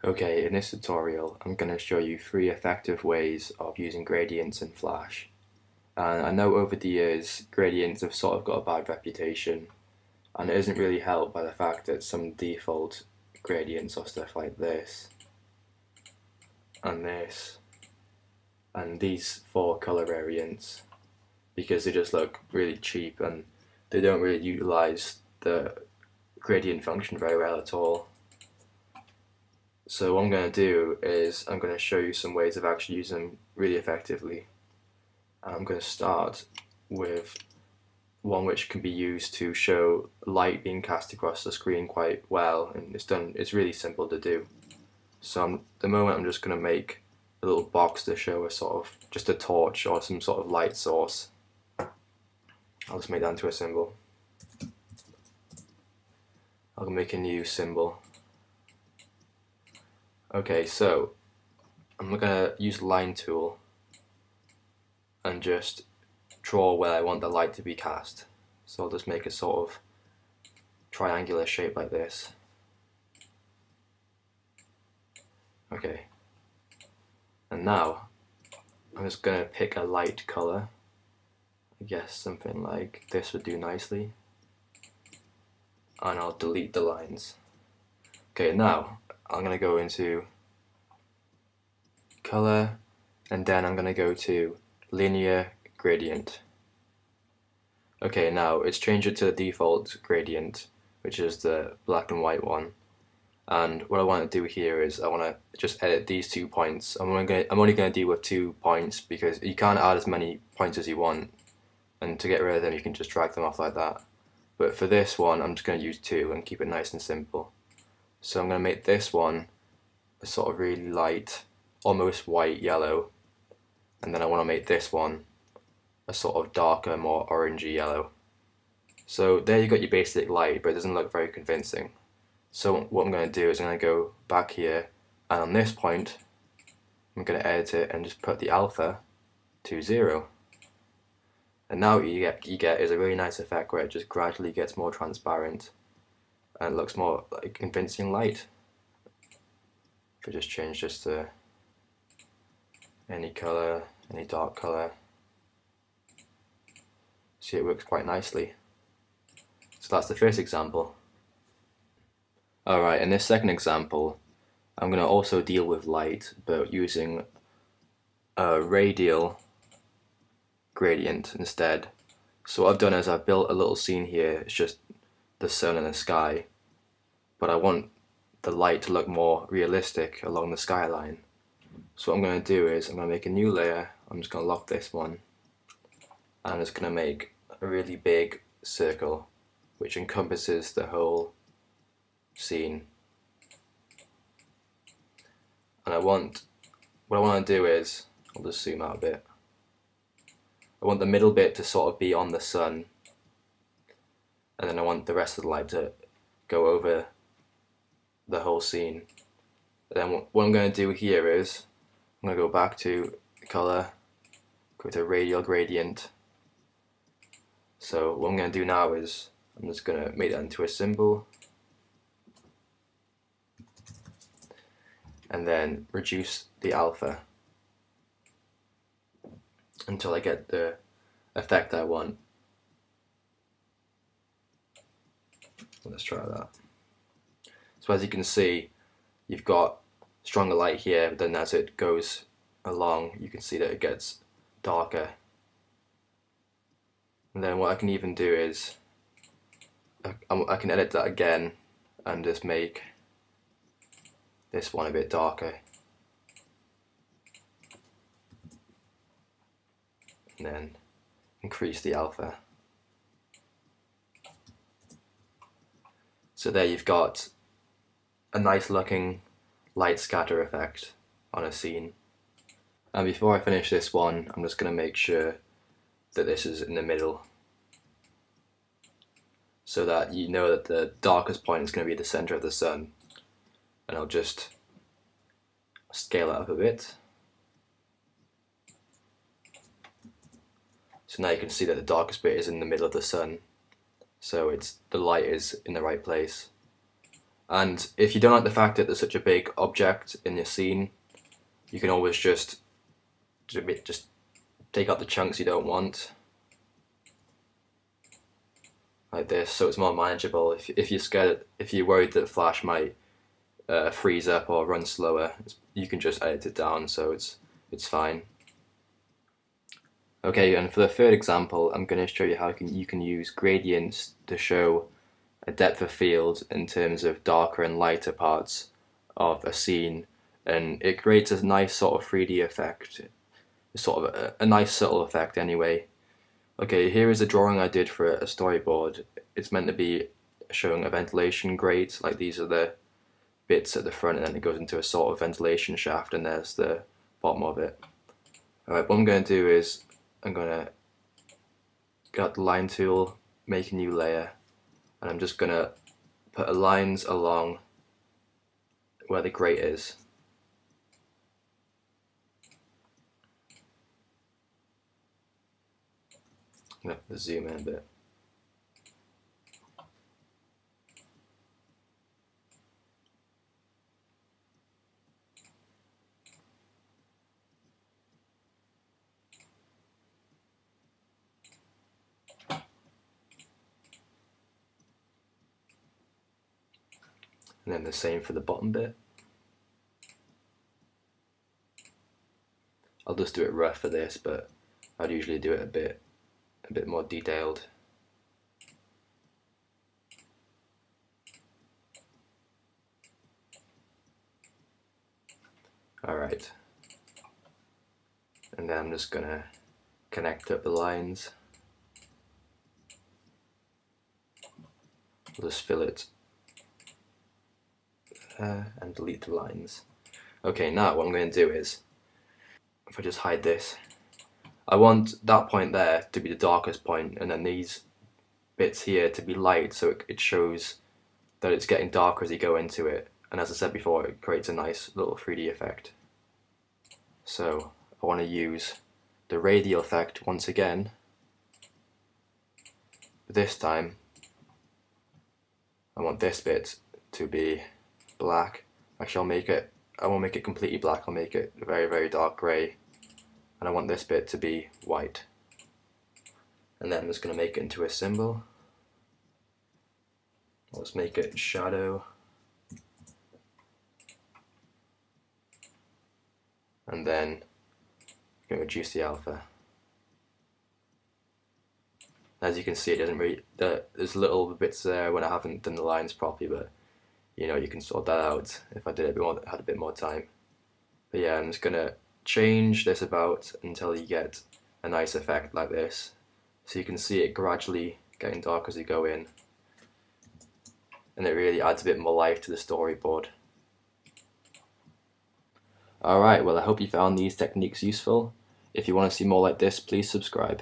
Okay, in this tutorial I'm going to show you 3 effective ways of using gradients in Flash. And I know over the years gradients have sort of got a bad reputation, and it isn't really helped by the fact that some default gradients are stuff like this and this and these 4 color variants, because they just look really cheap and they don't really utilize the gradient function very well at all. So what I'm going to do is I'm going to show you some ways of actually using them really effectively. And I'm going to start with one which can be used to show light being cast across the screen quite well, and it's really simple to do. So at the moment I'm just going to make a little box to show a sort of just a torch or some sort of light source. I'll just make that into a symbol. I'll make a new symbol. Okay, so I'm going to use the line tool and just draw where I want the light to be cast. So I'll just make a sort of triangular shape like this. Okay, and now I'm just going to pick a light color. I guess something like this would do nicely, and I'll delete the lines. Okay, now I'm going to go into color, and then I'm going to go to linear gradient. Okay, now it's changed it to the default gradient, which is the black and white one. And what I want to do here is I want to just edit these 2 points. I'm only going to deal with 2 points because you can't add as many points as you want, and to get rid of them you can just drag them off like that. But for this one I'm just going to use 2 and keep it nice and simple. So I'm going to make this one a sort of really light, almost white yellow, and then I want to make this one a sort of darker, more orangey yellow. So there you got your basic light, but it doesn't look very convincing. So what I'm going to do is I'm going to go back here, and on this point I'm going to edit it and just put the alpha to 0. And now what you get is a really nice effect where it just gradually gets more transparent and it looks more like convincing light. If I just change this to any color, any dark color, see, it works quite nicely. So that's the first example. Alright, in this second example I'm going to also deal with light, but using a radial gradient instead. So what I've done is I've built a little scene here. It's just the sun and the sky, but I want the light to look more realistic along the skyline. So what I'm going to do is I'm going to make a new layer. I'm just going to lock this one, and I'm just going to make a really big circle which encompasses the whole scene. And what I want to do is, I'll just zoom out a bit. I want the middle bit to sort of be on the sun, and then I want the rest of the light to go over the whole scene. And then what I'm going to do here is I'm going to go back to color, go to radial gradient. So what I'm going to do now is I'm just going to make that into a symbol, and then reduce the alpha until I get the effect I want. Let's try that. So as you can see, you've got stronger light here, but then as it goes along you can see that it gets darker. And then what I can even do is I can edit that again and just make this one a bit darker, and then increase the alpha. So there you've got a nice looking light scatter effect on a scene. And before I finish this one, I'm just going to make sure that this is in the middle, so that you know that the darkest point is going to be the center of the sun. And I'll just scale it up a bit. So now you can see that the darkest bit is in the middle of the sun, so the light is in the right place. And if you don't like the fact that there's such a big object in your scene, you can always just take out the chunks you don't want, like this, so it's more manageable. If you're scared, if you're worried that Flash might freeze up or run slower, you can just edit it down, so it's fine. Okay, and for the third example, I'm going to show you how you can use gradients to show a depth of field in terms of darker and lighter parts of a scene, and it creates a nice sort of 3D effect, sort of a nice subtle effect anyway. Okay, here is a drawing I did for a storyboard. It's meant to be showing a ventilation grate, like these are the bits at the front, and then it goes into a sort of ventilation shaft, and there's the bottom of it. Alright, what I'm going to do is I'm going to get the line tool, make a new layer, and I'm just going to put lines along where the grate is. I'm going to have to zoom in a bit. And then the same for the bottom bit. I'll just do it rough for this, but I'd usually do it a bit more detailed. Alright. And then I'm just gonna connect up the lines. I'll just fill it and delete the lines. Okay, now what I'm going to do is, if I just hide this, I want that point there to be the darkest point, and then these bits here to be light, so it shows that it's getting darker as you go into it. And as I said before, it creates a nice little 3D effect. So I want to use the radial effect once again, but this time I want this bit to be black. Actually, I won't make it completely black, I'll make it very, very dark grey, and I want this bit to be white. And then I'm just going to make it into a symbol. Let's make it shadow, and then I'm going to reduce the alpha. As you can see, it doesn't really, there's little bits there when I haven't done the lines properly, but you know, you can sort that out if I did it had a bit more time. But yeah, I'm just gonna change this about until you get a nice effect like this, so you can see it gradually getting dark as you go in, and it really adds a bit more life to the storyboard. Alright, well I hope you found these techniques useful. If you want to see more like this, please subscribe.